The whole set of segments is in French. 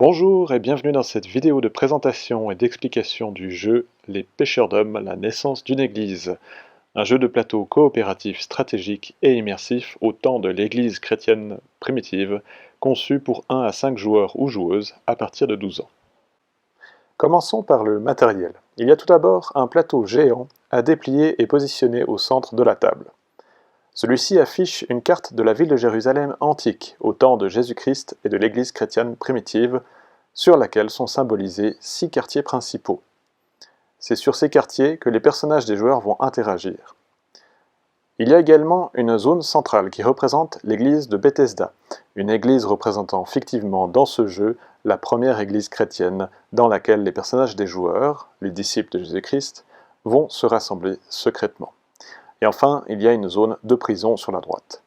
Bonjour et bienvenue dans cette vidéo de présentation et d'explication du jeu Les Pêcheurs d'Hommes, la naissance d'une église. Un jeu de plateau coopératif, stratégique et immersif au temps de l'église chrétienne primitive, conçu pour 1 à 5 joueurs ou joueuses à partir de 12 ans. Commençons par le matériel. Il y a tout d'abord un plateau géant à déplier et positionner au centre de la table. Celui-ci affiche une carte de la ville de Jérusalem antique, au temps de Jésus-Christ et de l'église chrétienne primitive, sur laquelle sont symbolisés 6 quartiers principaux. C'est sur ces quartiers que les personnages des joueurs vont interagir. Il y a également une zone centrale qui représente l'église de Bethesda, une église représentant fictivement dans ce jeu la première église chrétienne dans laquelle les personnages des joueurs, les disciples de Jésus-Christ, vont se rassembler secrètement. Et enfin, il y a une zone de prison sur la droite.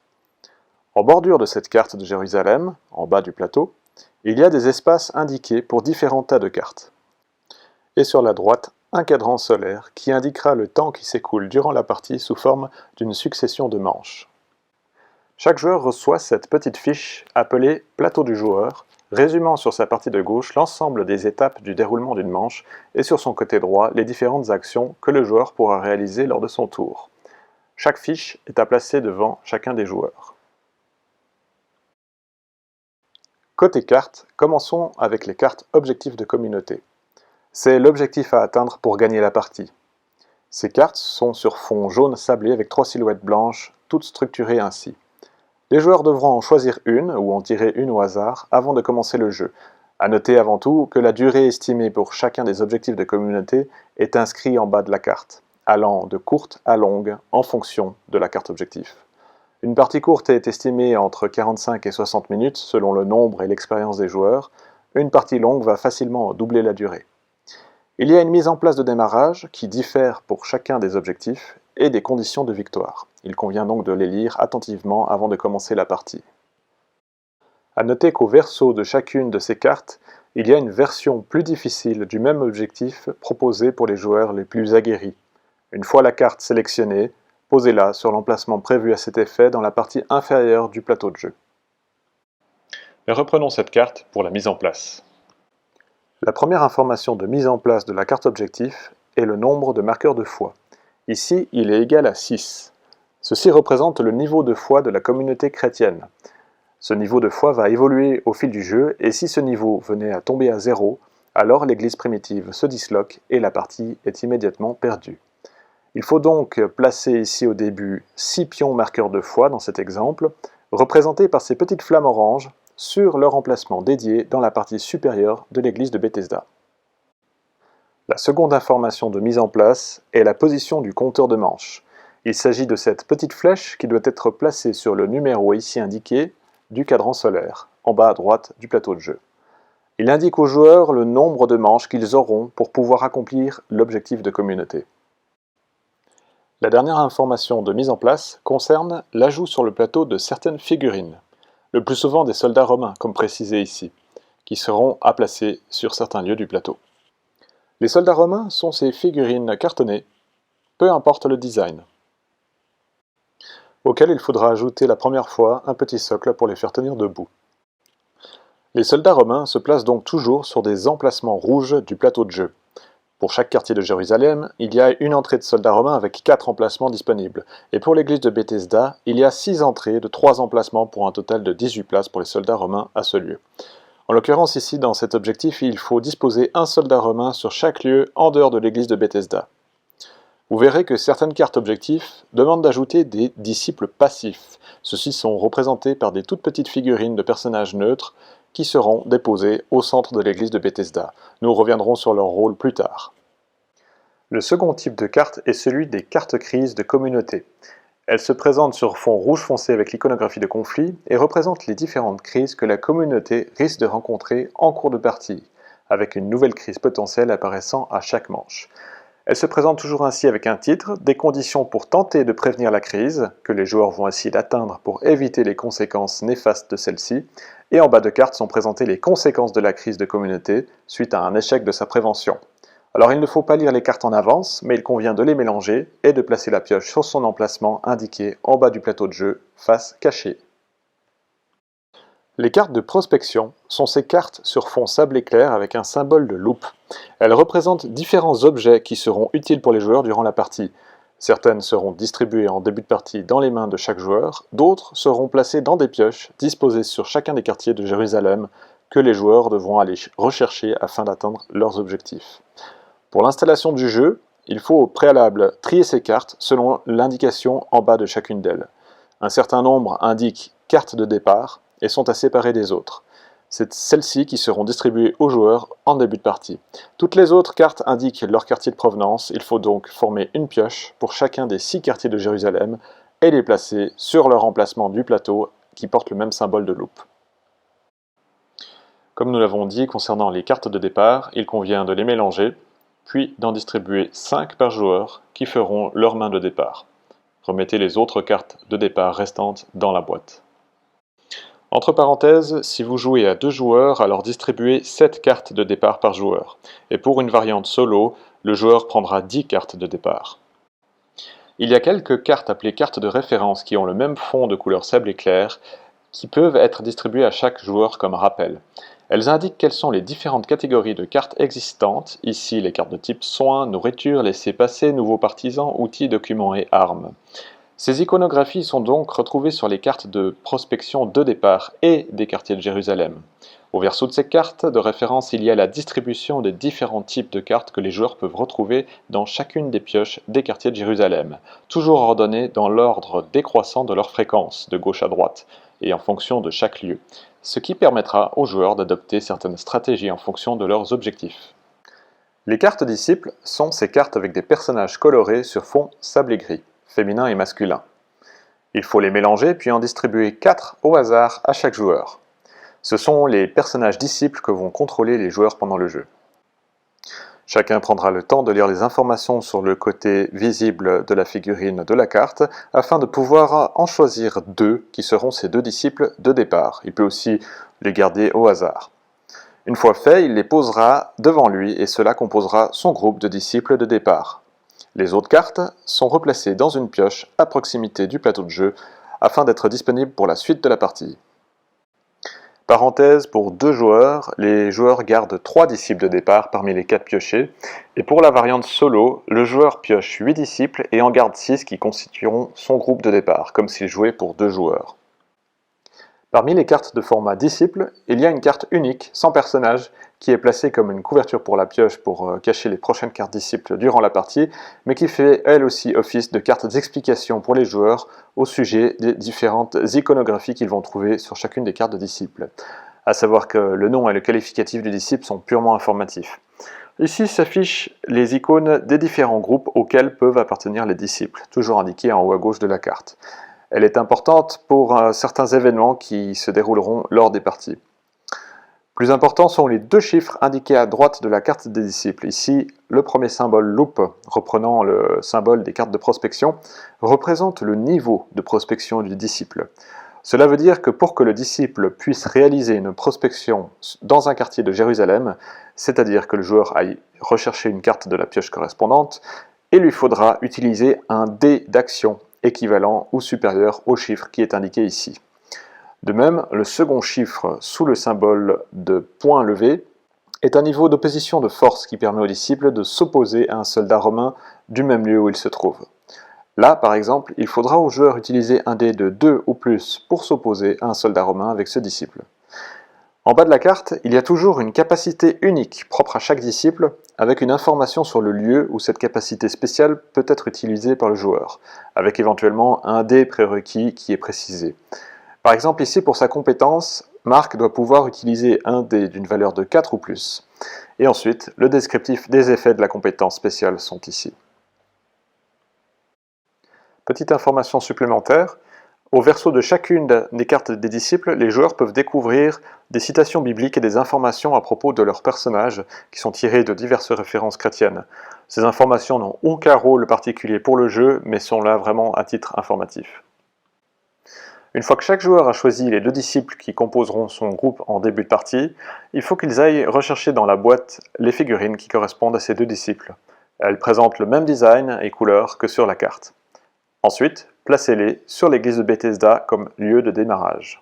En bordure de cette carte de Jérusalem, en bas du plateau, il y a des espaces indiqués pour différents tas de cartes. Et sur la droite, un cadran solaire qui indiquera le temps qui s'écoule durant la partie sous forme d'une succession de manches. Chaque joueur reçoit cette petite fiche appelée « Plateau du joueur », résumant sur sa partie de gauche l'ensemble des étapes du déroulement d'une manche et sur son côté droit les différentes actions que le joueur pourra réaliser lors de son tour. Chaque fiche est à placer devant chacun des joueurs. Côté cartes, commençons avec les cartes objectifs de communauté. C'est l'objectif à atteindre pour gagner la partie. Ces cartes sont sur fond jaune sablé avec 3 silhouettes blanches, toutes structurées ainsi. Les joueurs devront en choisir une, ou en tirer une au hasard, avant de commencer le jeu. À noter avant tout que la durée estimée pour chacun des objectifs de communauté est inscrite en bas de la carte, allant de courte à longue en fonction de la carte objectif. Une partie courte est estimée entre 45 et 60 minutes selon le nombre et l'expérience des joueurs. Une partie longue va facilement doubler la durée. Il y a une mise en place de démarrage qui diffère pour chacun des objectifs et des conditions de victoire. Il convient donc de les lire attentivement avant de commencer la partie. À noter qu'au verso de chacune de ces cartes, il y a une version plus difficile du même objectif proposée pour les joueurs les plus aguerris. Une fois la carte sélectionnée, posez-la sur l'emplacement prévu à cet effet dans la partie inférieure du plateau de jeu. Mais reprenons cette carte pour la mise en place. La première information de mise en place de la carte objectif est le nombre de marqueurs de foi. Ici, il est égal à 6. Ceci représente le niveau de foi de la communauté chrétienne. Ce niveau de foi va évoluer au fil du jeu et si ce niveau venait à tomber à 0, alors l'église primitive se disloque et la partie est immédiatement perdue. Il faut donc placer ici au début 6 pions marqueurs de foi dans cet exemple, représentés par ces petites flammes oranges sur leur emplacement dédié dans la partie supérieure de l'église de Bethesda. La seconde information de mise en place est la position du compteur de manches. Il s'agit de cette petite flèche qui doit être placée sur le numéro ici indiqué du cadran solaire, en bas à droite du plateau de jeu. Il indique aux joueurs le nombre de manches qu'ils auront pour pouvoir accomplir l'objectif de communauté. La dernière information de mise en place concerne l'ajout sur le plateau de certaines figurines, le plus souvent des soldats romains, comme précisé ici, qui seront à placer sur certains lieux du plateau. Les soldats romains sont ces figurines cartonnées, peu importe le design, auxquelles il faudra ajouter la première fois un petit socle pour les faire tenir debout. Les soldats romains se placent donc toujours sur des emplacements rouges du plateau de jeu. Pour chaque quartier de Jérusalem, il y a une entrée de soldats romains avec 4 emplacements disponibles. Et pour l'église de Bethesda, il y a 6 entrées de 3 emplacements pour un total de 18 places pour les soldats romains à ce lieu. En l'occurrence ici, dans cet objectif, il faut disposer un soldat romain sur chaque lieu en dehors de l'église de Bethesda. Vous verrez que certaines cartes objectifs demandent d'ajouter des disciples passifs. Ceux-ci sont représentés par des toutes petites figurines de personnages neutres qui seront déposés au centre de l'église de Bethesda. Nous reviendrons sur leur rôle plus tard. Le second type de carte est celui des cartes crises de communauté. Elles se présentent sur fond rouge foncé avec l'iconographie de conflit et représentent les différentes crises que la communauté risque de rencontrer en cours de partie, avec une nouvelle crise potentielle apparaissant à chaque manche. Elles se présentent toujours ainsi avec un titre, des conditions pour tenter de prévenir la crise, que les joueurs vont essayer d'atteindre pour éviter les conséquences néfastes de celle-ci, et en bas de carte sont présentées les conséquences de la crise de communauté suite à un échec de sa prévention. Alors il ne faut pas lire les cartes en avance, mais il convient de les mélanger et de placer la pioche sur son emplacement indiqué en bas du plateau de jeu, face cachée. Les cartes de prospection sont ces cartes sur fond sablé clair avec un symbole de loupe. Elles représentent différents objets qui seront utiles pour les joueurs durant la partie. Certaines seront distribuées en début de partie dans les mains de chaque joueur, d'autres seront placées dans des pioches disposées sur chacun des quartiers de Jérusalem que les joueurs devront aller rechercher afin d'atteindre leurs objectifs. Pour l'installation du jeu, il faut au préalable trier ces cartes selon l'indication en bas de chacune d'elles. Un certain nombre indiquent carte de départ et sont à séparer des autres. C'est celles-ci qui seront distribuées aux joueurs en début de partie. Toutes les autres cartes indiquent leur quartier de provenance, il faut donc former une pioche pour chacun des 6 quartiers de Jérusalem et les placer sur leur emplacement du plateau qui porte le même symbole de loupe. Comme nous l'avons dit concernant les cartes de départ, il convient de les mélanger, puis d'en distribuer 5 par joueur qui feront leur main de départ. Remettez les autres cartes de départ restantes dans la boîte. Entre parenthèses, si vous jouez à 2 joueurs, alors distribuez 7 cartes de départ par joueur. Et pour une variante solo, le joueur prendra 10 cartes de départ. Il y a quelques cartes appelées cartes de référence qui ont le même fond de couleur sablé clair, qui peuvent être distribuées à chaque joueur comme rappel. Elles indiquent quelles sont les différentes catégories de cartes existantes, ici les cartes de type soins, nourriture, laissez-passer, nouveaux partisans, outils, documents et armes. Ces iconographies sont donc retrouvées sur les cartes de prospection de départ et des quartiers de Jérusalem. Au verso de ces cartes de référence, il y a la distribution des différents types de cartes que les joueurs peuvent retrouver dans chacune des pioches des quartiers de Jérusalem, toujours ordonnées dans l'ordre décroissant de leur fréquence, de gauche à droite, et en fonction de chaque lieu, ce qui permettra aux joueurs d'adopter certaines stratégies en fonction de leurs objectifs. Les cartes disciples sont ces cartes avec des personnages colorés sur fond sablé gris, féminin et masculin. Il faut les mélanger puis en distribuer 4 au hasard à chaque joueur. Ce sont les personnages disciples que vont contrôler les joueurs pendant le jeu. Chacun prendra le temps de lire les informations sur le côté visible de la figurine de la carte afin de pouvoir en choisir 2 qui seront ses 2 disciples de départ. Il peut aussi les garder au hasard. Une fois fait, il les posera devant lui et cela composera son groupe de disciples de départ. Les autres cartes sont replacées dans une pioche à proximité du plateau de jeu afin d'être disponibles pour la suite de la partie. Parenthèse, pour 2 joueurs, les joueurs gardent 3 disciples de départ parmi les 4 piochés, et pour la variante solo, le joueur pioche 8 disciples et en garde 6 qui constitueront son groupe de départ, comme s'il jouait pour 2 joueurs. Parmi les cartes de format disciple, il y a une carte unique, sans personnage, qui est placée comme une couverture pour la pioche pour cacher les prochaines cartes disciples durant la partie, mais qui fait elle aussi office de carte d'explication pour les joueurs au sujet des différentes iconographies qu'ils vont trouver sur chacune des cartes de disciple. À savoir que le nom et le qualificatif du disciple sont purement informatifs. Ici s'affichent les icônes des différents groupes auxquels peuvent appartenir les disciples, toujours indiqués en haut à gauche de la carte. Elle est importante pour certains événements qui se dérouleront lors des parties. Plus importants sont les 2 chiffres indiqués à droite de la carte des disciples. Ici, le premier symbole loupe, reprenant le symbole des cartes de prospection, représente le niveau de prospection du disciple. Cela veut dire que pour que le disciple puisse réaliser une prospection dans un quartier de Jérusalem, c'est-à-dire que le joueur aille rechercher une carte de la pioche correspondante, il lui faudra utiliser un dé d'action équivalent ou supérieur au chiffre qui est indiqué ici. De même, le second chiffre sous le symbole de point levé est un niveau d'opposition de force qui permet au disciple de s'opposer à un soldat romain du même lieu où il se trouve. Là, par exemple, il faudra au joueur utiliser un dé de 2 ou plus pour s'opposer à un soldat romain avec ce disciple. En bas de la carte, il y a toujours une capacité unique propre à chaque disciple, avec une information sur le lieu où cette capacité spéciale peut être utilisée par le joueur, avec éventuellement un dé prérequis qui est précisé. Par exemple ici pour sa compétence, Marc doit pouvoir utiliser un dé d'une valeur de 4 ou plus. Et ensuite, le descriptif des effets de la compétence spéciale sont ici. Petite information supplémentaire, au verso de chacune des cartes des disciples, les joueurs peuvent découvrir des citations bibliques et des informations à propos de leurs personnages qui sont tirées de diverses références chrétiennes. Ces informations n'ont aucun rôle particulier pour le jeu, mais sont là vraiment à titre informatif. Une fois que chaque joueur a choisi les 2 disciples qui composeront son groupe en début de partie, il faut qu'ils aillent rechercher dans la boîte les figurines qui correspondent à ces 2 disciples. Elles présentent le même design et couleur que sur la carte. Ensuite, placez-les sur l'église de Bethesda comme lieu de démarrage.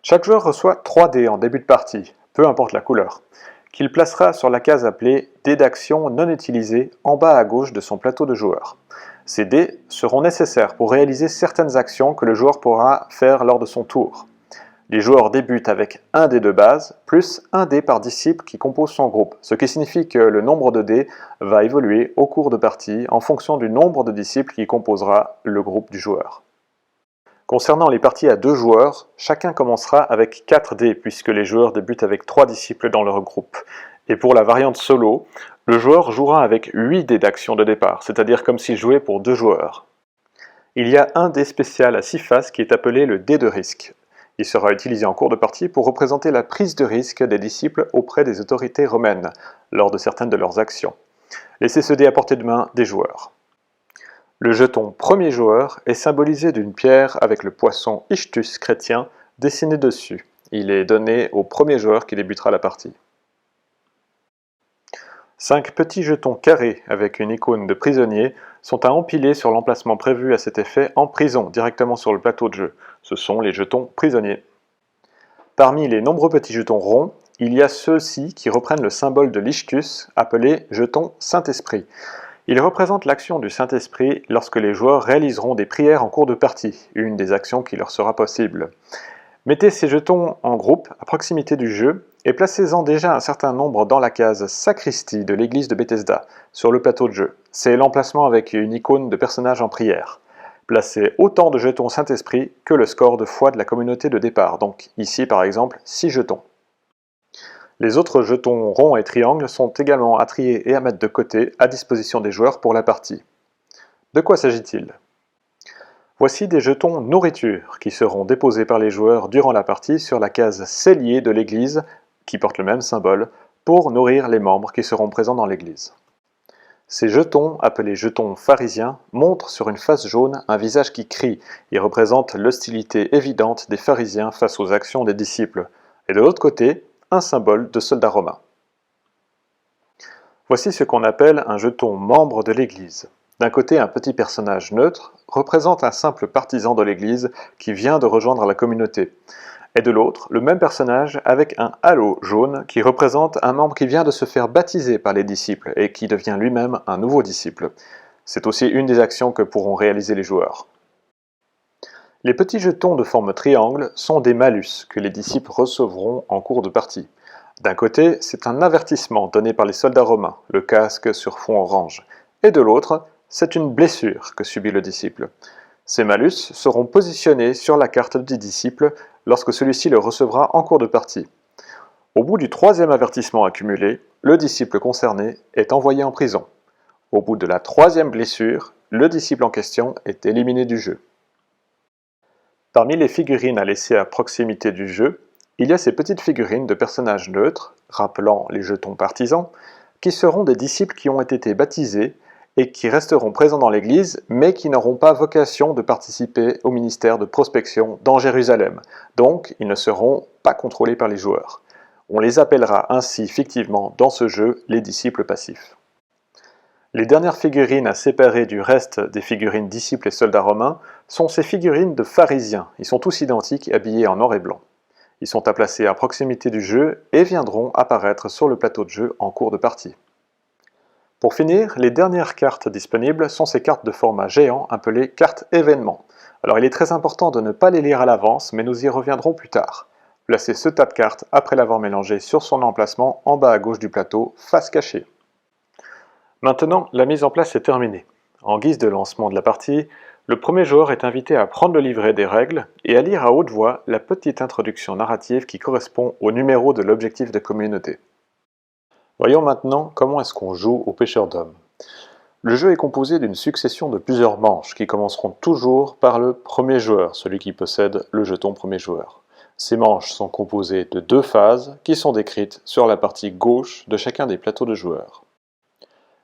Chaque joueur reçoit 3 dés en début de partie, peu importe la couleur, qu'il placera sur la case appelée « Dés d'action non utilisés » en bas à gauche de son plateau de joueur. Ces dés seront nécessaires pour réaliser certaines actions que le joueur pourra faire lors de son tour. Les joueurs débutent avec un dé de base, plus un dé par disciple qui compose son groupe, ce qui signifie que le nombre de dés va évoluer au cours de partie en fonction du nombre de disciples qui composera le groupe du joueur. Concernant les parties à 2 joueurs, chacun commencera avec 4 dés puisque les joueurs débutent avec 3 disciples dans leur groupe. Et pour la variante solo, le joueur jouera avec 8 dés d'action de départ, c'est-à-dire comme s'il jouait pour 2 joueurs. Il y a un dé spécial à 6 faces qui est appelé le dé de risque. Il sera utilisé en cours de partie pour représenter la prise de risque des disciples auprès des autorités romaines, lors de certaines de leurs actions. Laissez ce dé à portée de main des joueurs. Le jeton premier joueur est symbolisé d'une pierre avec le poisson Ichthus chrétien dessiné dessus. Il est donné au premier joueur qui débutera la partie. 5 petits jetons carrés avec une icône de prisonnier sont à empiler sur l'emplacement prévu à cet effet en prison, directement sur le plateau de jeu. Ce sont les jetons prisonniers. Parmi les nombreux petits jetons ronds, il y a ceux-ci qui reprennent le symbole de l'Ichthus, appelé jeton Saint-Esprit. Ils représentent l'action du Saint-Esprit lorsque les joueurs réaliseront des prières en cours de partie, une des actions qui leur sera possible. Mettez ces jetons en groupe à proximité du jeu et placez-en déjà un certain nombre dans la case Sacristie de l'église de Bethesda, sur le plateau de jeu. C'est l'emplacement avec une icône de personnage en prière. Placez autant de jetons Saint-Esprit que le score de foi de la communauté de départ, donc ici par exemple 6 jetons. Les autres jetons ronds et triangles sont également à trier et à mettre de côté à disposition des joueurs pour la partie. De quoi s'agit-il ? Voici des jetons nourriture qui seront déposés par les joueurs durant la partie sur la case cellier de l'église, qui porte le même symbole, pour nourrir les membres qui seront présents dans l'église. Ces jetons, appelés jetons pharisiens, montrent sur une face jaune un visage qui crie. Ils représentent l'hostilité évidente des pharisiens face aux actions des disciples. Et de l'autre côté, un symbole de soldat romain. Voici ce qu'on appelle un jeton membre de l'église. D'un côté, un petit personnage neutre représente un simple partisan de l'église qui vient de rejoindre la communauté. Et de l'autre, le même personnage avec un halo jaune qui représente un membre qui vient de se faire baptiser par les disciples et qui devient lui-même un nouveau disciple. C'est aussi une des actions que pourront réaliser les joueurs. Les petits jetons de forme triangle sont des malus que les disciples recevront en cours de partie. D'un côté, c'est un avertissement donné par les soldats romains, le casque sur fond orange, et de l'autre, c'est une blessure que subit le disciple. Ces malus seront positionnés sur la carte du disciple lorsque celui-ci le recevra en cours de partie. Au bout du 3e avertissement accumulé, le disciple concerné est envoyé en prison. Au bout de la 3e blessure, le disciple en question est éliminé du jeu. Parmi les figurines à laisser à proximité du jeu, il y a ces petites figurines de personnages neutres, rappelant les jetons partisans, qui seront des disciples qui ont été baptisés et qui resteront présents dans l'Église, mais qui n'auront pas vocation de participer au ministère de prospection dans Jérusalem. Donc, ils ne seront pas contrôlés par les joueurs. On les appellera ainsi fictivement dans ce jeu les disciples passifs. Les dernières figurines à séparer du reste des figurines disciples et soldats romains sont ces figurines de pharisiens. Ils sont tous identiques, habillés en noir et blanc. Ils sont à placer à proximité du jeu et viendront apparaître sur le plateau de jeu en cours de partie. Pour finir, les dernières cartes disponibles sont ces cartes de format géant appelées cartes événements. Alors il est très important de ne pas les lire à l'avance, mais nous y reviendrons plus tard. Placez ce tas de cartes après l'avoir mélangé sur son emplacement en bas à gauche du plateau, face cachée. Maintenant, la mise en place est terminée. En guise de lancement de la partie, le premier joueur est invité à prendre le livret des règles et à lire à haute voix la petite introduction narrative qui correspond au numéro de l'objectif de communauté. Voyons maintenant comment est-ce qu'on joue au pêcheur d'hommes. Le jeu est composé d'une succession de plusieurs manches qui commenceront toujours par le premier joueur, celui qui possède le jeton premier joueur. Ces manches sont composées de 2 phases qui sont décrites sur la partie gauche de chacun des plateaux de joueurs.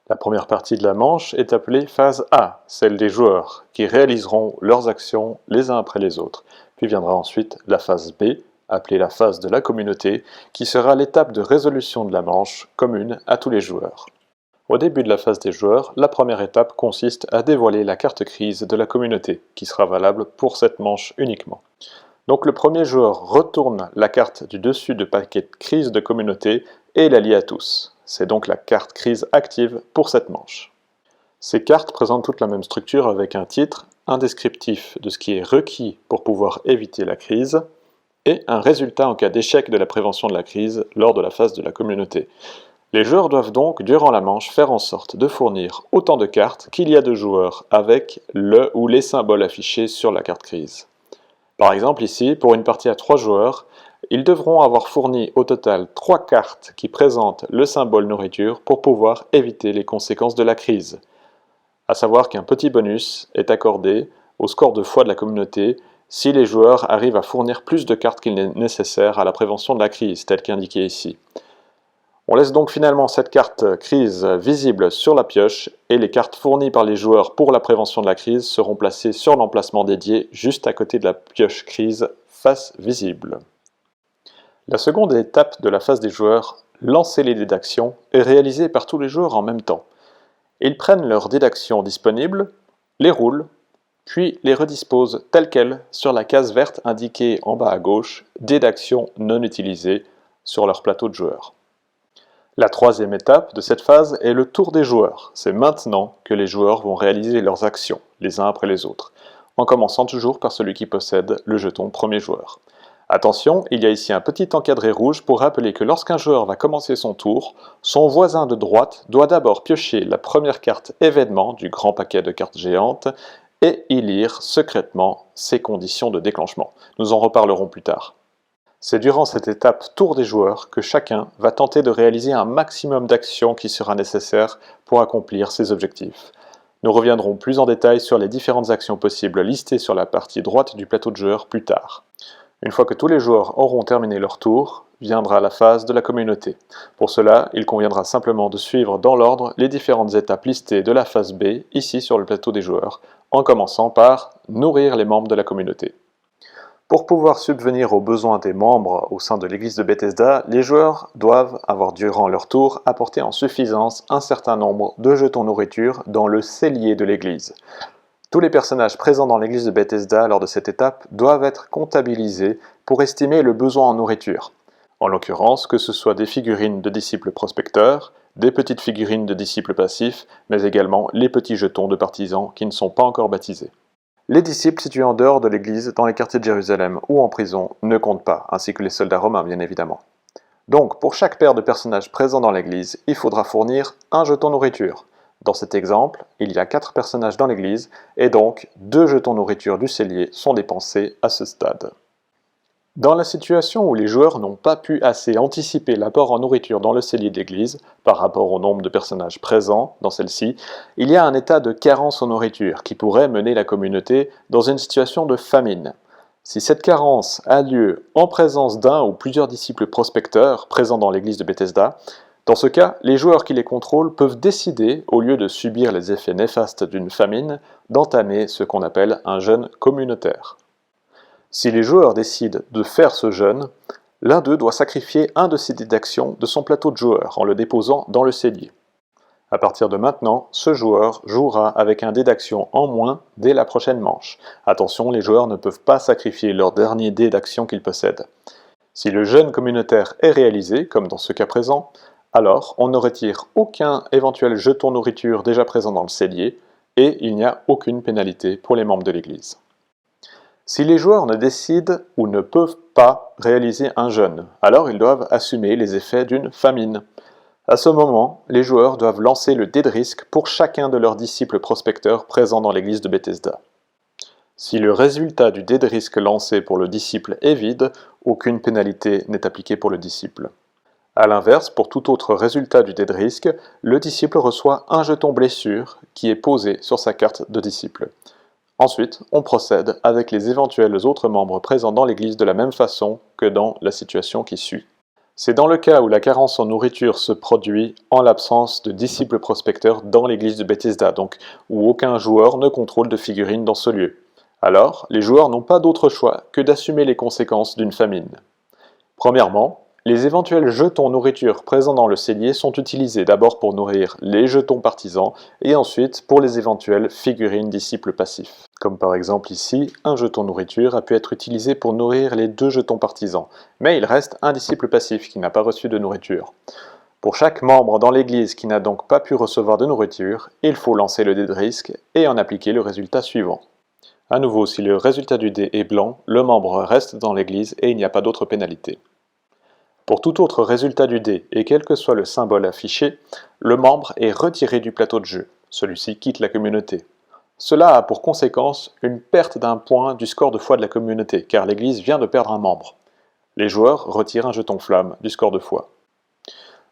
La première partie de la manche est appelée phase A, celle des joueurs, qui réaliseront leurs actions les uns après les autres. Puis viendra ensuite la phase B, appelée la phase de la communauté, qui sera l'étape de résolution de la manche, commune à tous les joueurs. Au début de la phase des joueurs, la première étape consiste à dévoiler la carte crise de la communauté, qui sera valable pour cette manche uniquement. Donc le premier joueur retourne la carte du dessus du paquet de crise de communauté et la lie à tous. C'est donc la carte crise active pour cette manche. Ces cartes présentent toutes la même structure avec un titre, un descriptif de ce qui est requis pour pouvoir éviter la crise, et un résultat en cas d'échec de la prévention de la crise lors de la phase de la communauté. Les joueurs doivent donc, durant la manche, faire en sorte de fournir autant de cartes qu'il y a de joueurs avec le ou les symboles affichés sur la carte crise. Par exemple ici, pour une partie à 3 joueurs, ils devront avoir fourni au total 3 cartes qui présentent le symbole nourriture pour pouvoir éviter les conséquences de la crise. À savoir qu'un petit bonus est accordé au score de foi de la communauté si les joueurs arrivent à fournir plus de cartes qu'il n'est nécessaire à la prévention de la crise, tel qu'indiqué ici. On laisse donc finalement cette carte crise visible sur la pioche et les cartes fournies par les joueurs pour la prévention de la crise seront placées sur l'emplacement dédié juste à côté de la pioche crise face visible. La seconde étape de la phase des joueurs, lancer les dés d'action, est réalisée par tous les joueurs en même temps. Ils prennent leurs dés d'action disponibles, les roulent, puis les redisposent telles quelles sur la case verte indiquée en bas à gauche, dés d'action non utilisés, sur leur plateau de joueurs. La troisième étape de cette phase est le tour des joueurs. C'est maintenant que les joueurs vont réaliser leurs actions, les uns après les autres, en commençant toujours par celui qui possède le jeton premier joueur. Attention, il y a ici un petit encadré rouge pour rappeler que lorsqu'un joueur va commencer son tour, son voisin de droite doit d'abord piocher la première carte événement du grand paquet de cartes géantes et y lire secrètement ses conditions de déclenchement. Nous en reparlerons plus tard. C'est durant cette étape tour des joueurs que chacun va tenter de réaliser un maximum d'actions qui sera nécessaire pour accomplir ses objectifs. Nous reviendrons plus en détail sur les différentes actions possibles listées sur la partie droite du plateau de joueurs plus tard. Une fois que tous les joueurs auront terminé leur tour, viendra la phase de la communauté. Pour cela, il conviendra simplement de suivre dans l'ordre les différentes étapes listées de la phase B, ici sur le plateau des joueurs, en commençant par nourrir les membres de la communauté. Pour pouvoir subvenir aux besoins des membres au sein de l'église de Bethesda, les joueurs doivent avoir durant leur tour apporté en suffisance un certain nombre de jetons nourriture dans le cellier de l'église. Tous les personnages présents dans l'église de Bethesda lors de cette étape doivent être comptabilisés pour estimer le besoin en nourriture. En l'occurrence, que ce soit des figurines de disciples prospecteurs, des petites figurines de disciples passifs, mais également les petits jetons de partisans qui ne sont pas encore baptisés. Les disciples situés en dehors de l'église, dans les quartiers de Jérusalem ou en prison, ne comptent pas, ainsi que les soldats romains bien évidemment. Donc, pour chaque paire de personnages présents dans l'église, il faudra fournir un jeton nourriture. Dans cet exemple, il y a 4 personnages dans l'église, et donc 2 jetons nourriture du cellier sont dépensés à ce stade. Dans la situation où les joueurs n'ont pas pu assez anticiper l'apport en nourriture dans le cellier de l'église, par rapport au nombre de personnages présents dans celle-ci, il y a un état de carence en nourriture qui pourrait mener la communauté dans une situation de famine. Si cette carence a lieu en présence d'un ou plusieurs disciples prospecteurs présents dans l'église de Bethesda, dans ce cas, les joueurs qui les contrôlent peuvent décider, au lieu de subir les effets néfastes d'une famine, d'entamer ce qu'on appelle un jeûne communautaire. Si les joueurs décident de faire ce jeûne, l'un d'eux doit sacrifier un de ses dés d'action de son plateau de joueurs en le déposant dans le cellier. À partir de maintenant, ce joueur jouera avec un dé d'action en moins dès la prochaine manche. Attention, les joueurs ne peuvent pas sacrifier leur dernier dé d'action qu'ils possèdent. Si le jeûne communautaire est réalisé, comme dans ce cas présent, alors on ne retire aucun éventuel jeton nourriture déjà présent dans le cellier et il n'y a aucune pénalité pour les membres de l'église. Si les joueurs ne décident ou ne peuvent pas réaliser un jeûne, alors ils doivent assumer les effets d'une famine. À ce moment, les joueurs doivent lancer le dé de risque pour chacun de leurs disciples prospecteurs présents dans l'église de Bethesda. Si le résultat du dé de risque lancé pour le disciple est vide, aucune pénalité n'est appliquée pour le disciple. A l'inverse, pour tout autre résultat du dé de risque, le disciple reçoit un jeton blessure qui est posé sur sa carte de disciple. Ensuite, on procède avec les éventuels autres membres présents dans l'église de la même façon que dans la situation qui suit. C'est dans le cas où la carence en nourriture se produit en l'absence de disciples prospecteurs dans l'église de Bethesda, donc où aucun joueur ne contrôle de figurines dans ce lieu. Alors, les joueurs n'ont pas d'autre choix que d'assumer les conséquences d'une famine. Premièrement, Les éventuels jetons nourriture présents dans le cellier sont utilisés d'abord pour nourrir les jetons partisans et ensuite pour les éventuelles figurines disciples passifs. Comme par exemple ici, un jeton nourriture a pu être utilisé pour nourrir les 2 jetons partisans, mais il reste un disciple passif qui n'a pas reçu de nourriture. Pour chaque membre dans l'église qui n'a donc pas pu recevoir de nourriture, il faut lancer le dé de risque et en appliquer le résultat suivant. À nouveau, si le résultat du dé est blanc, le membre reste dans l'église et il n'y a pas d'autre pénalité. Pour tout autre résultat du dé, et quel que soit le symbole affiché, le membre est retiré du plateau de jeu. Celui-ci quitte la communauté. Cela a pour conséquence une perte d'un point du score de foi de la communauté, car l'église vient de perdre un membre. Les joueurs retirent un jeton flamme du score de foi.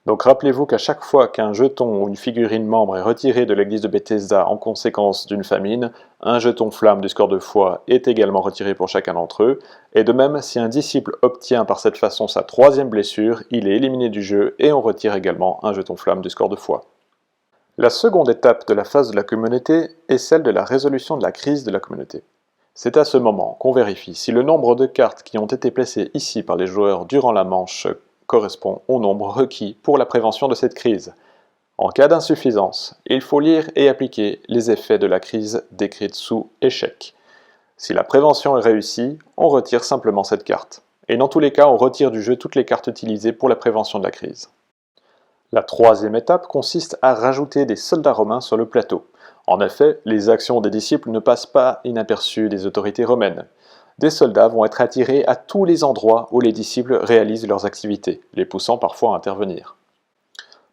Donc rappelez-vous qu'à chaque fois qu'un jeton ou une figurine membre est retiré de l'église de Bethesda en conséquence d'une famine, un jeton flamme du score de foi est également retiré pour chacun d'entre eux, et de même, si un disciple obtient par cette façon sa 3e blessure, il est éliminé du jeu et on retire également un jeton flamme du score de foi. La seconde étape de la phase de la communauté est celle de la résolution de la crise de la communauté. C'est à ce moment qu'on vérifie si le nombre de cartes qui ont été placées ici par les joueurs durant la manche correspond au nombre requis pour la prévention de cette crise. En cas d'insuffisance, il faut lire et appliquer les effets de la crise décrite sous échec. Si la prévention est réussie, on retire simplement cette carte. Et dans tous les cas, on retire du jeu toutes les cartes utilisées pour la prévention de la crise. La 3e étape consiste à rajouter des soldats romains sur le plateau. En effet, les actions des disciples ne passent pas inaperçues des autorités romaines. Des soldats vont être attirés à tous les endroits où les disciples réalisent leurs activités, les poussant parfois à intervenir.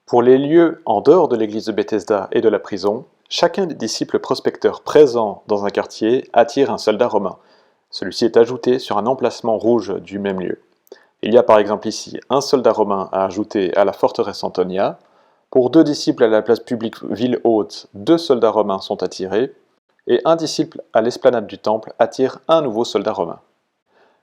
Pour les lieux en dehors de l'église de Bethesda et de la prison, chacun des disciples prospecteurs présents dans un quartier attire un soldat romain. Celui-ci est ajouté sur un emplacement rouge du même lieu. Il y a par exemple ici un soldat romain à ajouter à la forteresse Antonia. Pour 2 disciples à la place publique ville haute, 2 soldats romains sont attirés, et un disciple à l'esplanade du temple attire un nouveau soldat romain.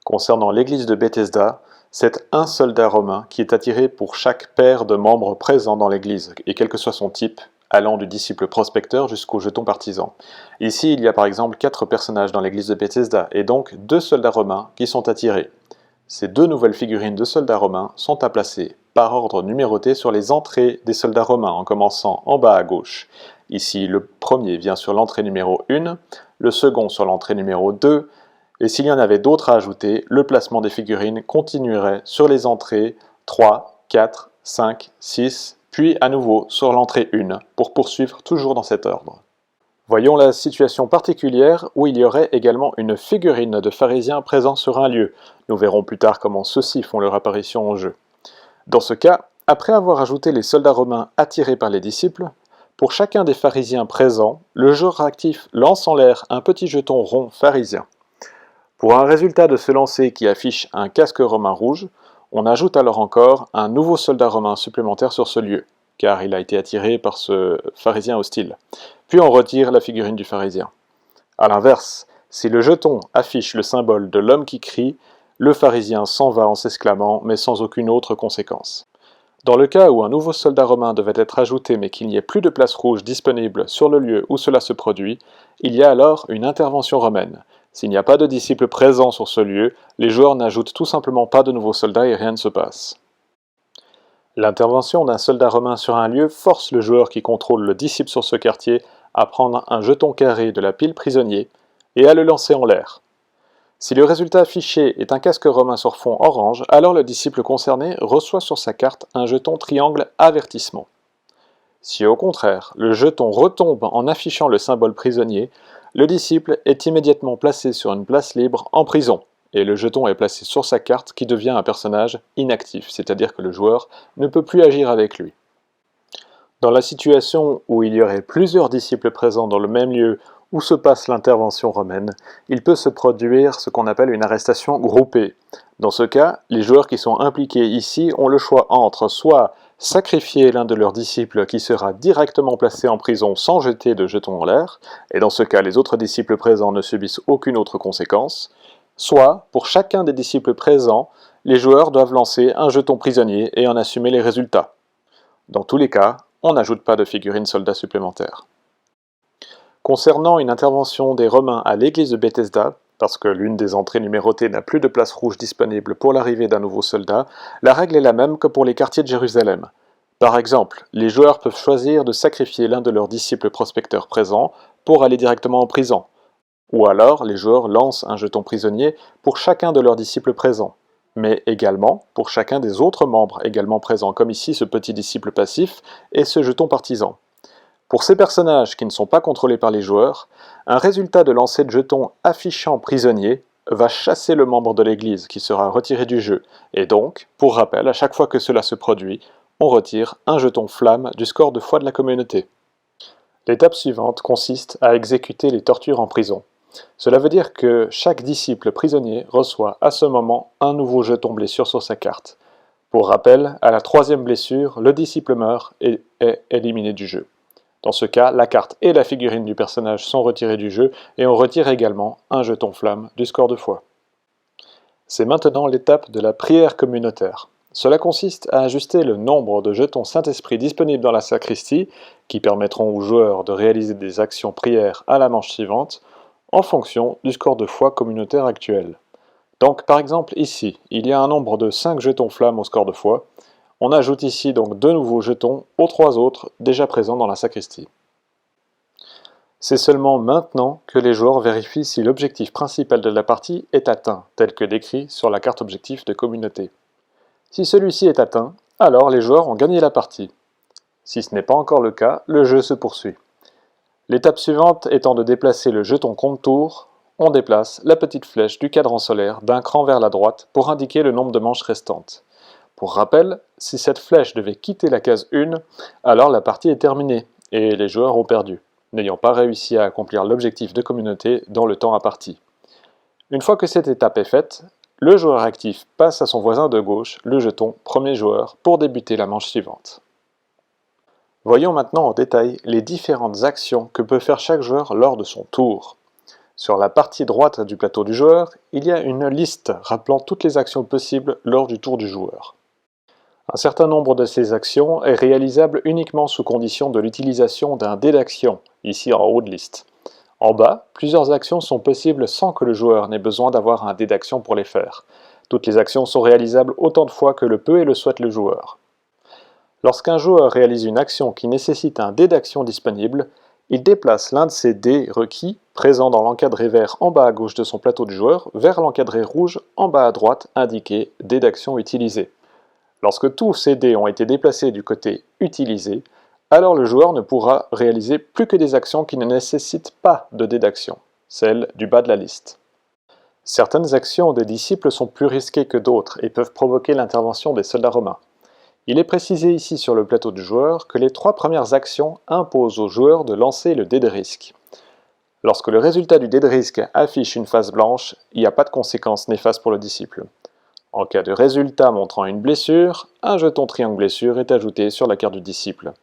Concernant l'église de Bethesda, c'est un soldat romain qui est attiré pour chaque paire de membres présents dans l'église, et quel que soit son type, allant du disciple prospecteur jusqu'au jeton partisan. Ici, il y a par exemple 4 personnages dans l'église de Bethesda, et donc 2 soldats romains qui sont attirés. Ces 2 nouvelles figurines de soldats romains sont à placer par ordre numéroté sur les entrées des soldats romains, en commençant en bas à gauche. Ici, le premier vient sur l'entrée numéro 1, le second sur l'entrée numéro 2, et s'il y en avait d'autres à ajouter, le placement des figurines continuerait sur les entrées 3, 4, 5, 6, puis à nouveau sur l'entrée 1, pour poursuivre toujours dans cet ordre. Voyons la situation particulière où il y aurait également une figurine de pharisien présent sur un lieu. Nous verrons plus tard comment ceux-ci font leur apparition en jeu. Dans ce cas, après avoir ajouté les soldats romains attirés par les disciples, pour chacun des pharisiens présents, le joueur actif lance en l'air un petit jeton rond pharisien. Pour un résultat de ce lancer qui affiche un casque romain rouge, on ajoute alors encore un nouveau soldat romain supplémentaire sur ce lieu, car il a été attiré par ce pharisien hostile. Puis on retire la figurine du pharisien. A l'inverse, si le jeton affiche le symbole de l'homme qui crie, le pharisien s'en va en s'exclamant, mais sans aucune autre conséquence. Dans le cas où un nouveau soldat romain devait être ajouté mais qu'il n'y ait plus de place rouge disponible sur le lieu où cela se produit, il y a alors une intervention romaine. S'il n'y a pas de disciples présents sur ce lieu, les joueurs n'ajoutent tout simplement pas de nouveaux soldats et rien ne se passe. L'intervention d'un soldat romain sur un lieu force le joueur qui contrôle le disciple sur ce quartier à prendre un jeton carré de la pile prisonnier et à le lancer en l'air. Si le résultat affiché est un casque romain sur fond orange, alors le disciple concerné reçoit sur sa carte un jeton triangle avertissement. Si au contraire, le jeton retombe en affichant le symbole prisonnier, le disciple est immédiatement placé sur une place libre en prison, et le jeton est placé sur sa carte qui devient un personnage inactif, c'est-à-dire que le joueur ne peut plus agir avec lui. Dans la situation où il y aurait plusieurs disciples présents dans le même lieu où se passe l'intervention romaine, il peut se produire ce qu'on appelle une arrestation groupée. Dans ce cas, les joueurs qui sont impliqués ici ont le choix entre soit sacrifier l'un de leurs disciples qui sera directement placé en prison sans jeter de jetons en l'air, et dans ce cas les autres disciples présents ne subissent aucune autre conséquence, soit, pour chacun des disciples présents, les joueurs doivent lancer un jeton prisonnier et en assumer les résultats. Dans tous les cas, on n'ajoute pas de figurines soldats supplémentaires. Concernant une intervention des Romains à l'église de Bethesda, Parce que l'une des entrées numérotées n'a plus de place rouge disponible pour l'arrivée d'un nouveau soldat, la règle est la même que pour les quartiers de Jérusalem. Par exemple, les joueurs peuvent choisir de sacrifier l'un de leurs disciples prospecteurs présents pour aller directement en prison. Ou alors, les joueurs lancent un jeton prisonnier pour chacun de leurs disciples présents, mais également pour chacun des autres membres également présents, comme ici ce petit disciple passif et ce jeton partisan. Pour ces personnages qui ne sont pas contrôlés par les joueurs, un résultat de lancer de jetons affichant prisonnier va chasser le membre de l'église qui sera retiré du jeu, et donc, pour rappel, à chaque fois que cela se produit, on retire un jeton flamme du score de foi de la communauté. L'étape suivante consiste à exécuter les tortures en prison. Cela veut dire que chaque disciple prisonnier reçoit à ce moment un nouveau jeton blessure sur sa carte. Pour rappel, à la 3e blessure, le disciple meurt et est éliminé du jeu. Dans ce cas, la carte et la figurine du personnage sont retirées du jeu et on retire également un jeton flamme du score de foi. C'est maintenant l'étape de la prière communautaire. Cela consiste à ajuster le nombre de jetons Saint-Esprit disponibles dans la sacristie, qui permettront aux joueurs de réaliser des actions prières à la manche suivante, en fonction du score de foi communautaire actuel. Donc par exemple ici, il y a un nombre de 5 jetons flammes au score de foi. On ajoute ici donc 2 nouveaux jetons aux 3 autres déjà présents dans la sacristie. C'est seulement maintenant que les joueurs vérifient si l'objectif principal de la partie est atteint, tel que décrit sur la carte objectif de communauté. Si celui-ci est atteint, alors les joueurs ont gagné la partie. Si ce n'est pas encore le cas, le jeu se poursuit. L'étape suivante étant de déplacer le jeton compte-tour, on déplace la petite flèche du cadran solaire d'un cran vers la droite pour indiquer le nombre de manches restantes. Pour rappel, si cette flèche devait quitter la case 1, alors la partie est terminée et les joueurs ont perdu, n'ayant pas réussi à accomplir l'objectif de communauté dans le temps imparti. Une fois que cette étape est faite, le joueur actif passe à son voisin de gauche le jeton premier joueur pour débuter la manche suivante. Voyons maintenant en détail les différentes actions que peut faire chaque joueur lors de son tour. Sur la partie droite du plateau du joueur, il y a une liste rappelant toutes les actions possibles lors du tour du joueur. Un certain nombre de ces actions est réalisable uniquement sous condition de l'utilisation d'un dé d'action, ici en haut de liste. En bas, plusieurs actions sont possibles sans que le joueur n'ait besoin d'avoir un dé d'action pour les faire. Toutes les actions sont réalisables autant de fois que le peut et le souhaite le joueur. Lorsqu'un joueur réalise une action qui nécessite un dé d'action disponible, il déplace l'un de ces dés requis, présent dans l'encadré vert en bas à gauche de son plateau du joueur, vers l'encadré rouge en bas à droite indiqué dé d'action utilisé. Lorsque tous ces dés ont été déplacés du côté utilisé, alors le joueur ne pourra réaliser plus que des actions qui ne nécessitent pas de dé d'action, celles du bas de la liste. Certaines actions des disciples sont plus risquées que d'autres et peuvent provoquer l'intervention des soldats romains. Il est précisé ici sur le plateau du joueur que les 3 premières actions imposent au joueur de lancer le dé de risque. Lorsque le résultat du dé de risque affiche une face blanche, il n'y a pas de conséquences néfastes pour le disciple. En cas de résultat montrant une blessure, un jeton triangle blessure est ajouté sur la carte du disciple.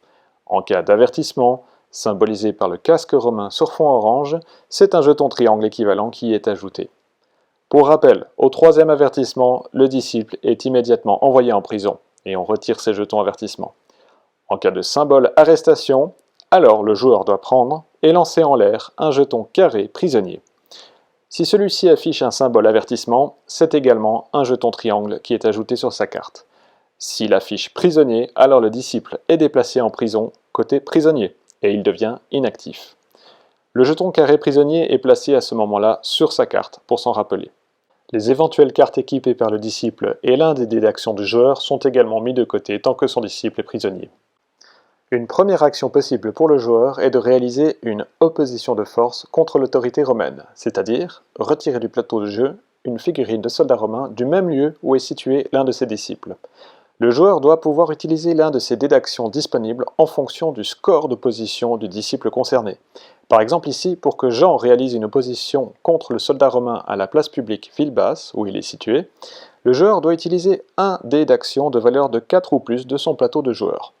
En cas d'avertissement, symbolisé par le casque romain sur fond orange, c'est un jeton triangle équivalent qui y est ajouté. Pour rappel, au 3e avertissement, le disciple est immédiatement envoyé en prison, et on retire ses jetons avertissement. En cas de symbole arrestation, alors le joueur doit prendre et lancer en l'air un jeton carré prisonnier. Si celui-ci affiche un symbole avertissement, c'est également un jeton triangle qui est ajouté sur sa carte. S'il affiche prisonnier, alors le disciple est déplacé en prison côté prisonnier et il devient inactif. Le jeton carré prisonnier est placé à ce moment-là sur sa carte pour s'en rappeler. Les éventuelles cartes équipées par le disciple et l'un des dés d'action du joueur sont également mis de côté tant que son disciple est prisonnier. Une première action possible pour le joueur est de réaliser une opposition de force contre l'autorité romaine, c'est-à-dire retirer du plateau de jeu une figurine de soldat romain du même lieu où est situé l'un de ses disciples. Le joueur doit pouvoir utiliser l'un de ses dés d'action disponibles en fonction du score d'opposition du disciple concerné. Par exemple ici, pour que Jean réalise une opposition contre le soldat romain à la place publique ville basse, où il est situé, le joueur doit utiliser un dé d'action de valeur de 4 ou plus de son plateau de joueur.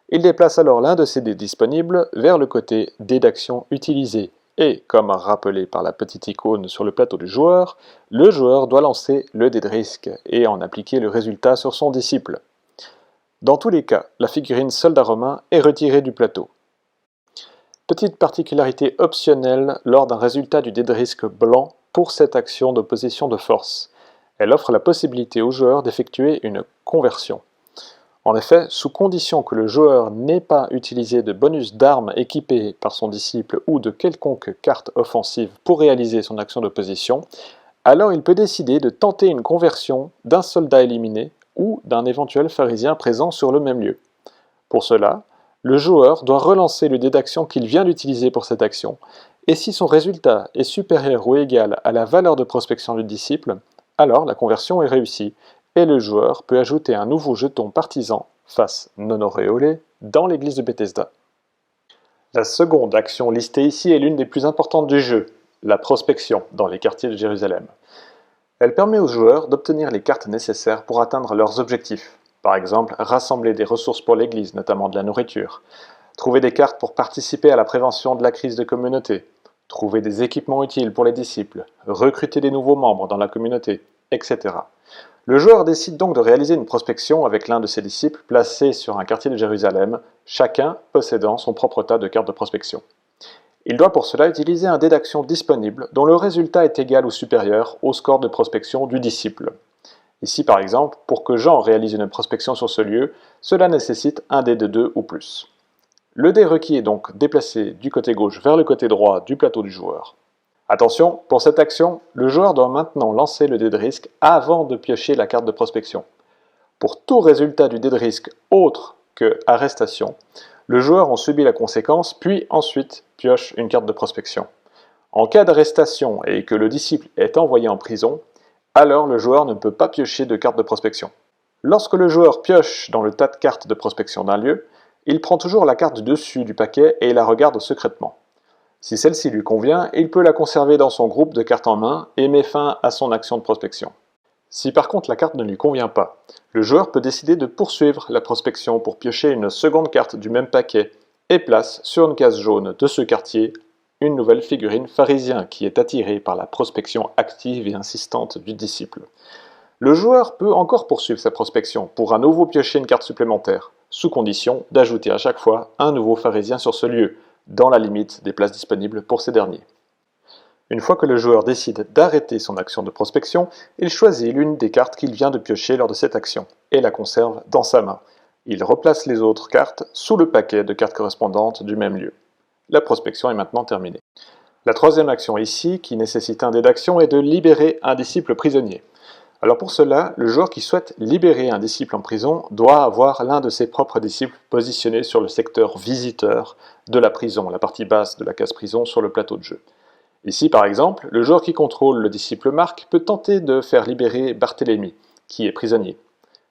Il déplace alors l'un de ses dés disponibles vers le côté dé d'action utilisé et, comme rappelé par la petite icône sur le plateau du joueur, le joueur doit lancer le dé de risque et en appliquer le résultat sur son disciple. Dans tous les cas, la figurine soldat romain est retirée du plateau. Petite particularité optionnelle lors d'un résultat du dé de risque blanc pour cette action d'opposition de force. Elle offre la possibilité au joueur d'effectuer une conversion. En effet, sous condition que le joueur n'ait pas utilisé de bonus d'armes équipées par son disciple ou de quelconque carte offensive pour réaliser son action d'opposition, alors il peut décider de tenter une conversion d'un soldat éliminé ou d'un éventuel pharisien présent sur le même lieu. Pour cela, le joueur doit relancer le dé d'action qu'il vient d'utiliser pour cette action, et si son résultat est supérieur ou égal à la valeur de prospection du disciple, alors la conversion est réussie, et le joueur peut ajouter un nouveau jeton partisan, face non auréolé, dans l'église de Bethesda. La seconde action listée ici est l'une des plus importantes du jeu, la prospection dans les quartiers de Jérusalem. Elle permet aux joueurs d'obtenir les cartes nécessaires pour atteindre leurs objectifs. Par exemple, rassembler des ressources pour l'église, notamment de la nourriture, trouver des cartes pour participer à la prévention de la crise de communauté, trouver des équipements utiles pour les disciples, recruter des nouveaux membres dans la communauté, etc. Le joueur décide donc de réaliser une prospection avec l'un de ses disciples placé sur un quartier de Jérusalem, chacun possédant son propre tas de cartes de prospection. Il doit pour cela utiliser un dé d'action disponible dont le résultat est égal ou supérieur au score de prospection du disciple. Ici par exemple, pour que Jean réalise une prospection sur ce lieu, cela nécessite un dé de 2 ou plus. Le dé requis est donc déplacé du côté gauche vers le côté droit du plateau du joueur. Attention, pour cette action, le joueur doit maintenant lancer le dé de risque avant de piocher la carte de prospection. Pour tout résultat du dé de risque autre que arrestation, le joueur en subit la conséquence, puis ensuite pioche une carte de prospection. En cas d'arrestation et que le disciple est envoyé en prison, alors le joueur ne peut pas piocher de carte de prospection. Lorsque le joueur pioche dans le tas de cartes de prospection d'un lieu, il prend toujours la carte du dessus du paquet et la regarde secrètement. Si celle-ci lui convient, il peut la conserver dans son groupe de cartes en main et met fin à son action de prospection. Si par contre la carte ne lui convient pas, le joueur peut décider de poursuivre la prospection pour piocher une seconde carte du même paquet et place sur une case jaune de ce quartier une nouvelle figurine pharisien qui est attirée par la prospection active et insistante du disciple. Le joueur peut encore poursuivre sa prospection pour à nouveau piocher une carte supplémentaire, sous condition d'ajouter à chaque fois un nouveau pharisien sur ce lieu, dans la limite des places disponibles pour ces derniers. Une fois que le joueur décide d'arrêter son action de prospection, il choisit l'une des cartes qu'il vient de piocher lors de cette action, et la conserve dans sa main. Il replace les autres cartes sous le paquet de cartes correspondantes du même lieu. La prospection est maintenant terminée. La troisième action ici, qui nécessite un dé d'action, est de libérer un disciple prisonnier. Alors pour cela, le joueur qui souhaite libérer un disciple en prison doit avoir l'un de ses propres disciples positionné sur le secteur visiteur de la prison, la partie basse de la case prison sur le plateau de jeu. Ici par exemple, le joueur qui contrôle le disciple Marc peut tenter de faire libérer Barthélemy, qui est prisonnier.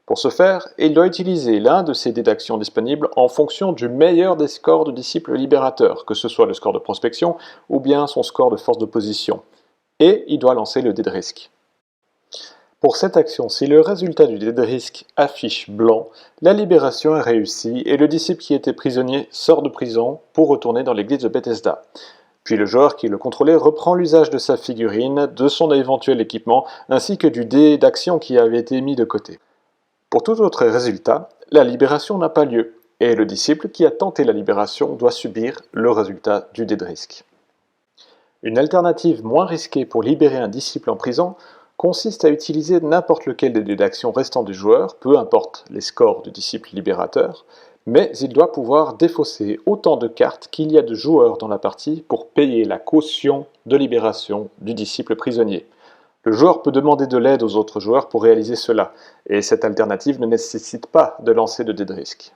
Pour ce faire, il doit utiliser l'un de ses dés d'action disponibles en fonction du meilleur des scores de disciple libérateur, que ce soit le score de prospection ou bien son score de force d'opposition. Et il doit lancer le dé de risque. Pour cette action, si le résultat du dé de risque affiche blanc, la libération est réussie et le disciple qui était prisonnier sort de prison pour retourner dans l'église de Bethesda. Puis le joueur qui le contrôlait reprend l'usage de sa figurine, de son éventuel équipement, ainsi que du dé d'action qui avait été mis de côté. Pour tout autre résultat, la libération n'a pas lieu, et le disciple qui a tenté la libération doit subir le résultat du dé de risque. Une alternative moins risquée pour libérer un disciple en prison consiste à utiliser n'importe lequel des dés d'action restants du joueur, peu importe les scores du disciple libérateur, mais il doit pouvoir défausser autant de cartes qu'il y a de joueurs dans la partie pour payer la caution de libération du disciple prisonnier. Le joueur peut demander de l'aide aux autres joueurs pour réaliser cela, et cette alternative ne nécessite pas de lancer de dés de risque.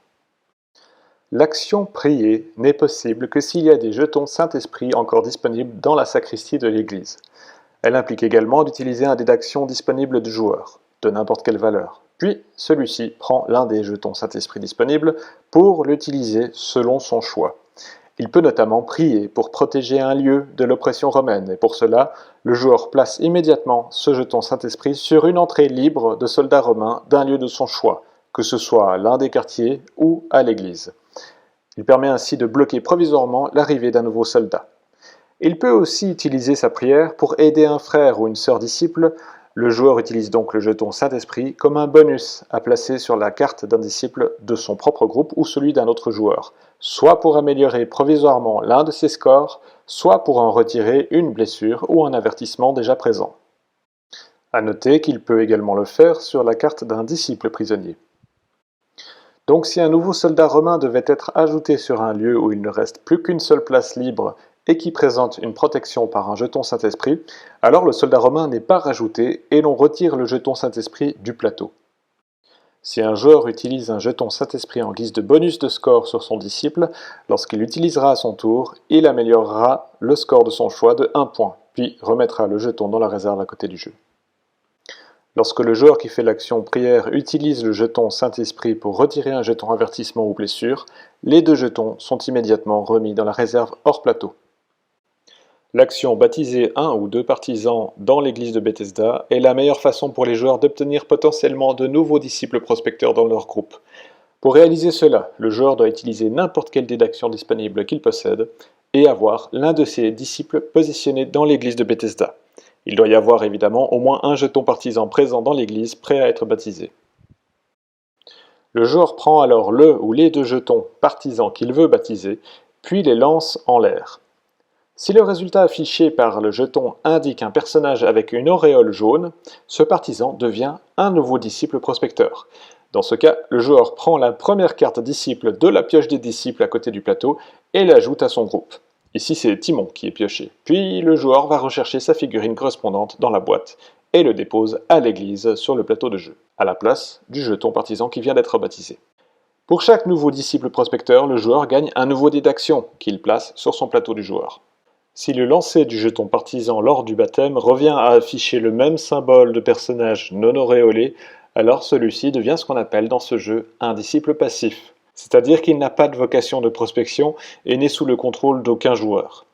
L'action prier n'est possible que s'il y a des jetons Saint-Esprit encore disponibles dans la sacristie de l'église. Elle implique également d'utiliser un dé d'action disponible du joueur, de n'importe quelle valeur. Puis, celui-ci prend l'un des jetons Saint-Esprit disponibles pour l'utiliser selon son choix. Il peut notamment prier pour protéger un lieu de l'oppression romaine, et pour cela, le joueur place immédiatement ce jeton Saint-Esprit sur une entrée libre de soldats romains d'un lieu de son choix, que ce soit à l'un des quartiers ou à l'église. Il permet ainsi de bloquer provisoirement l'arrivée d'un nouveau soldat. Il peut aussi utiliser sa prière pour aider un frère ou une sœur disciple Le joueur utilise donc le jeton Saint-Esprit comme un bonus à placer sur la carte d'un disciple de son propre groupe ou celui d'un autre joueur, soit pour améliorer provisoirement l'un de ses scores, soit pour en retirer une blessure ou un avertissement déjà présent. À noter qu'il peut également le faire sur la carte d'un disciple prisonnier. Donc si un nouveau soldat romain devait être ajouté sur un lieu où il ne reste plus qu'une seule place libre et qui présente une protection par un jeton Saint-Esprit, alors le soldat romain n'est pas rajouté et l'on retire le jeton Saint-Esprit du plateau. Si un joueur utilise un jeton Saint-Esprit en guise de bonus de score sur son disciple, lorsqu'il l'utilisera à son tour, il améliorera le score de son choix de 1 point, puis remettra le jeton dans la réserve à côté du jeu. Lorsque le joueur qui fait l'action prière utilise le jeton Saint-Esprit pour retirer un jeton avertissement ou blessure, les 2 jetons sont immédiatement remis dans la réserve hors plateau. L'action baptiser 1 ou 2 partisans dans l'église de Bethesda est la meilleure façon pour les joueurs d'obtenir potentiellement de nouveaux disciples prospecteurs dans leur groupe. Pour réaliser cela, le joueur doit utiliser n'importe quel dé d'action disponible qu'il possède et avoir l'un de ses disciples positionné dans l'église de Bethesda. Il doit y avoir évidemment au moins un jeton partisan présent dans l'église prêt à être baptisé. Le joueur prend alors le ou les 2 jetons partisans qu'il veut baptiser, puis les lance en l'air. Si le résultat affiché par le jeton indique un personnage avec une auréole jaune, ce partisan devient un nouveau disciple prospecteur. Dans ce cas, le joueur prend la première carte disciple de la pioche des disciples à côté du plateau et l'ajoute à son groupe. Ici, c'est Timon qui est pioché. Puis le joueur va rechercher sa figurine correspondante dans la boîte et le dépose à l'église sur le plateau de jeu, à la place du jeton partisan qui vient d'être baptisé. Pour chaque nouveau disciple prospecteur, le joueur gagne un nouveau dé d'action qu'il place sur son plateau du joueur. Si le lancer du jeton partisan lors du baptême revient à afficher le même symbole de personnage non auréolé, alors celui-ci devient ce qu'on appelle dans ce jeu un disciple passif, c'est-à-dire qu'il n'a pas de vocation de prospection et n'est sous le contrôle d'aucun joueur.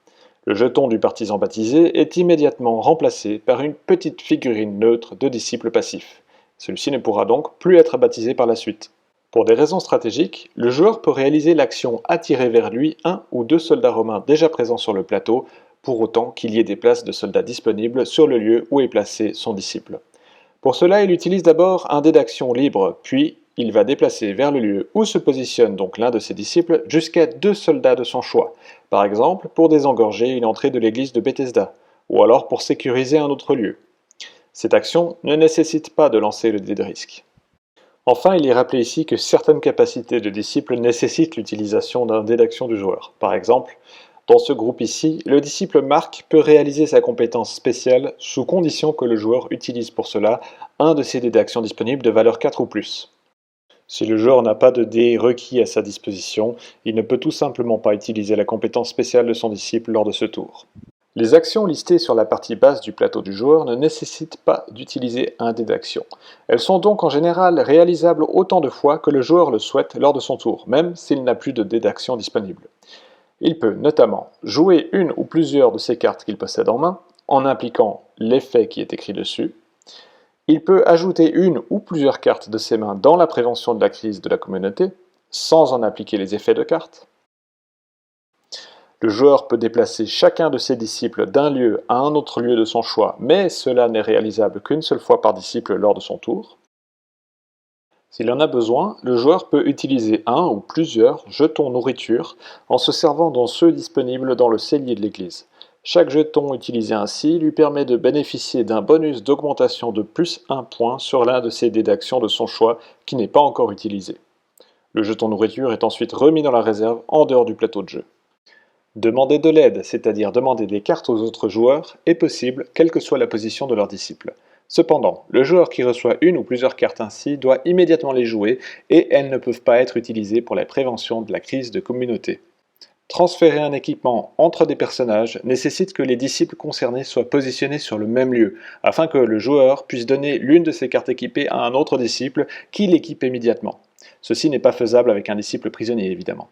Le jeton du partisan baptisé est immédiatement remplacé par une petite figurine neutre de disciple passif. Celui-ci ne pourra donc plus être baptisé par la suite. Pour des raisons stratégiques, le joueur peut réaliser l'action attirer vers lui 1 ou 2 soldats romains déjà présents sur le plateau, pour autant qu'il y ait des places de soldats disponibles sur le lieu où est placé son disciple. Pour cela, il utilise d'abord un dé d'action libre, puis il va déplacer vers le lieu où se positionne donc l'un de ses disciples jusqu'à 2 soldats de son choix, par exemple pour désengorger une entrée de l'église de Bethesda, ou alors pour sécuriser un autre lieu. Cette action ne nécessite pas de lancer le dé de risque. Enfin, il est rappelé ici que certaines capacités de disciple nécessitent l'utilisation d'un dé d'action du joueur. Par exemple, dans ce groupe ici, le disciple Marc peut réaliser sa compétence spéciale sous condition que le joueur utilise pour cela un de ses dés d'action disponibles de valeur 4 ou plus. Si le joueur n'a pas de dés requis à sa disposition, il ne peut tout simplement pas utiliser la compétence spéciale de son disciple lors de ce tour. Les actions listées sur la partie basse du plateau du joueur ne nécessitent pas d'utiliser un dé d'action. Elles sont donc en général réalisables autant de fois que le joueur le souhaite lors de son tour, même s'il n'a plus de dé d'action disponible. Il peut notamment jouer une ou plusieurs de ces cartes qu'il possède en main, en impliquant l'effet qui est écrit dessus. Il peut ajouter une ou plusieurs cartes de ses mains dans la prévention de la crise de la communauté, sans en appliquer les effets de cartes. Le joueur peut déplacer chacun de ses disciples d'un lieu à un autre lieu de son choix, mais cela n'est réalisable qu'une seule fois par disciple lors de son tour. S'il en a besoin, le joueur peut utiliser un ou plusieurs jetons nourriture en se servant de ceux disponibles dans le cellier de l'église. Chaque jeton utilisé ainsi lui permet de bénéficier d'un bonus d'augmentation de plus 1 point sur l'un de ses dés d'action de son choix qui n'est pas encore utilisé. Le jeton nourriture est ensuite remis dans la réserve en dehors du plateau de jeu. Demander de l'aide, c'est-à-dire demander des cartes aux autres joueurs, est possible quelle que soit la position de leur disciple. Cependant, le joueur qui reçoit une ou plusieurs cartes ainsi doit immédiatement les jouer et elles ne peuvent pas être utilisées pour la prévention de la crise de communauté. Transférer un équipement entre des personnages nécessite que les disciples concernés soient positionnés sur le même lieu, afin que le joueur puisse donner l'une de ses cartes équipées à un autre disciple qui l'équipe immédiatement. Ceci n'est pas faisable avec un disciple prisonnier évidemment.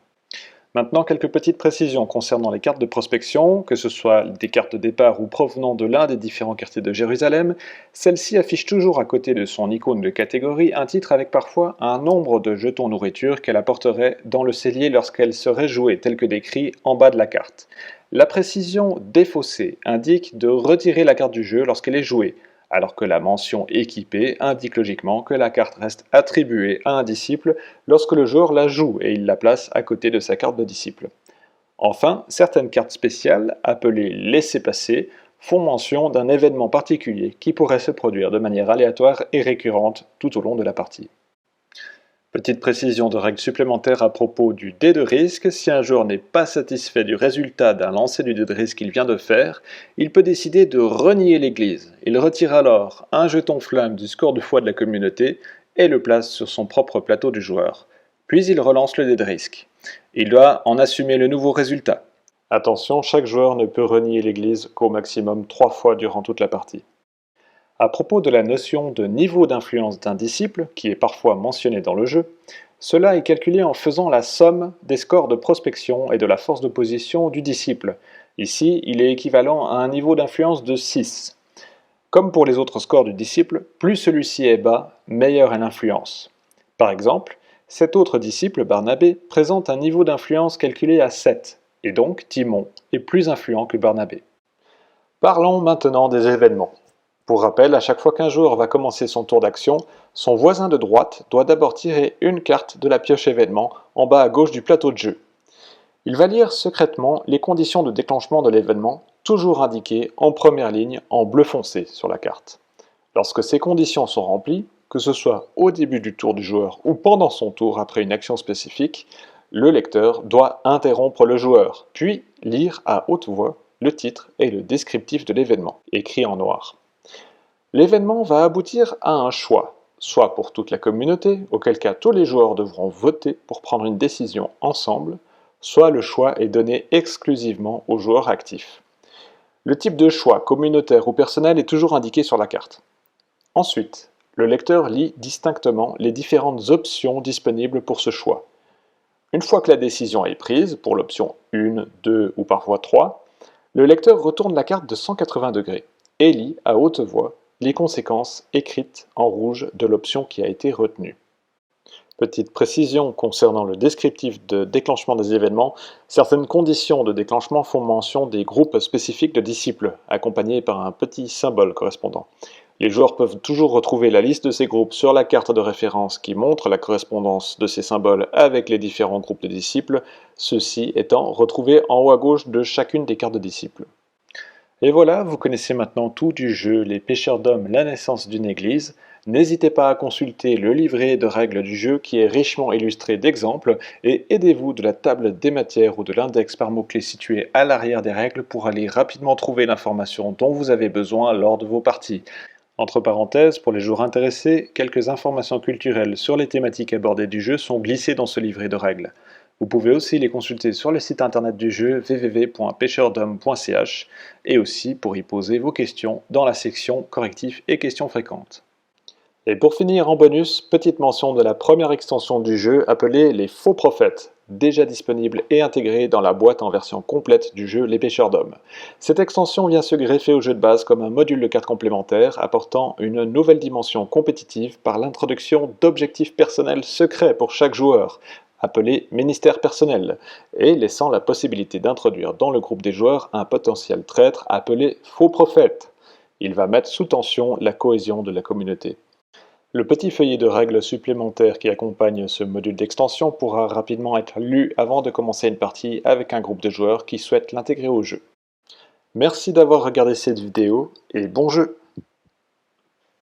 Maintenant, quelques petites précisions concernant les cartes de prospection, que ce soit des cartes de départ ou provenant de l'un des différents quartiers de Jérusalem, celle-ci affiche toujours à côté de son icône de catégorie un titre avec parfois un nombre de jetons nourriture qu'elle apporterait dans le cellier lorsqu'elle serait jouée, tel que décrit en bas de la carte. La précision défaussée indique de retirer la carte du jeu lorsqu'elle est jouée, alors que la mention équipé indique logiquement que la carte reste attribuée à un disciple lorsque le joueur la joue et il la place à côté de sa carte de disciple. Enfin, certaines cartes spéciales, appelées laissez-passer, font mention d'un événement particulier qui pourrait se produire de manière aléatoire et récurrente tout au long de la partie. Petite précision de règle supplémentaire à propos du dé de risque, si un joueur n'est pas satisfait du résultat d'un lancer du dé de risque qu'il vient de faire, il peut décider de renier l'église. Il retire alors un jeton flamme du score de foi de la communauté et le place sur son propre plateau du joueur. Puis il relance le dé de risque. Il doit en assumer le nouveau résultat. Attention, chaque joueur ne peut renier l'église qu'au maximum 3 fois durant toute la partie. À propos de la notion de niveau d'influence d'un disciple, qui est parfois mentionné dans le jeu, cela est calculé en faisant la somme des scores de prospection et de la force d'opposition du disciple. Ici, il est équivalent à un niveau d'influence de 6. Comme pour les autres scores du disciple, plus celui-ci est bas, meilleure est l'influence. Par exemple, cet autre disciple, Barnabé, présente un niveau d'influence calculé à 7, et donc Timon est plus influent que Barnabé. Parlons maintenant des événements. Pour rappel, à chaque fois qu'un joueur va commencer son tour d'action, son voisin de droite doit d'abord tirer une carte de la pioche événement en bas à gauche du plateau de jeu. Il va lire secrètement les conditions de déclenchement de l'événement, toujours indiquées en première ligne en bleu foncé sur la carte. Lorsque ces conditions sont remplies, que ce soit au début du tour du joueur ou pendant son tour après une action spécifique, le lecteur doit interrompre le joueur, puis lire à haute voix le titre et le descriptif de l'événement, écrit en noir. L'événement va aboutir à un choix, soit pour toute la communauté, auquel cas tous les joueurs devront voter pour prendre une décision ensemble, soit le choix est donné exclusivement aux joueurs actifs. Le type de choix, communautaire ou personnel, est toujours indiqué sur la carte. Ensuite, le lecteur lit distinctement les différentes options disponibles pour ce choix. Une fois que la décision est prise, pour l'option 1, 2 ou parfois 3, le lecteur retourne la carte de 180 degrés et lit à haute voix les conséquences écrites en rouge de l'option qui a été retenue. Petite précision concernant le descriptif de déclenchement des événements, certaines conditions de déclenchement font mention des groupes spécifiques de disciples, accompagnés par un petit symbole correspondant. Les joueurs peuvent toujours retrouver la liste de ces groupes sur la carte de référence qui montre la correspondance de ces symboles avec les différents groupes de disciples, ceux-ci étant retrouvés en haut à gauche de chacune des cartes de disciples. Et voilà, vous connaissez maintenant tout du jeu Les Pêcheurs d'Hommes, la naissance d'une église. N'hésitez pas à consulter le livret de règles du jeu qui est richement illustré d'exemples et aidez-vous de la table des matières ou de l'index par mots-clés situé à l'arrière des règles pour aller rapidement trouver l'information dont vous avez besoin lors de vos parties. Entre parenthèses, pour les joueurs intéressés, quelques informations culturelles sur les thématiques abordées du jeu sont glissées dans ce livret de règles. Vous pouvez aussi les consulter sur le site internet du jeu www.pêcheurd'hommes.ch et aussi pour y poser vos questions dans la section correctifs et questions fréquentes. Et pour finir en bonus, petite mention de la première extension du jeu appelée les Faux Prophètes, déjà disponible et intégrée dans la boîte en version complète du jeu Les Pêcheurs d'Hommes. Cette extension vient se greffer au jeu de base comme un module de cartes complémentaires apportant une nouvelle dimension compétitive par l'introduction d'objectifs personnels secrets pour chaque joueur, appelé ministère personnel, et laissant la possibilité d'introduire dans le groupe des joueurs un potentiel traître appelé faux prophète. Il va mettre sous tension la cohésion de la communauté. Le petit feuillet de règles supplémentaires qui accompagne ce module d'extension pourra rapidement être lu avant de commencer une partie avec un groupe de joueurs qui souhaitent l'intégrer au jeu. Merci d'avoir regardé cette vidéo et bon jeu!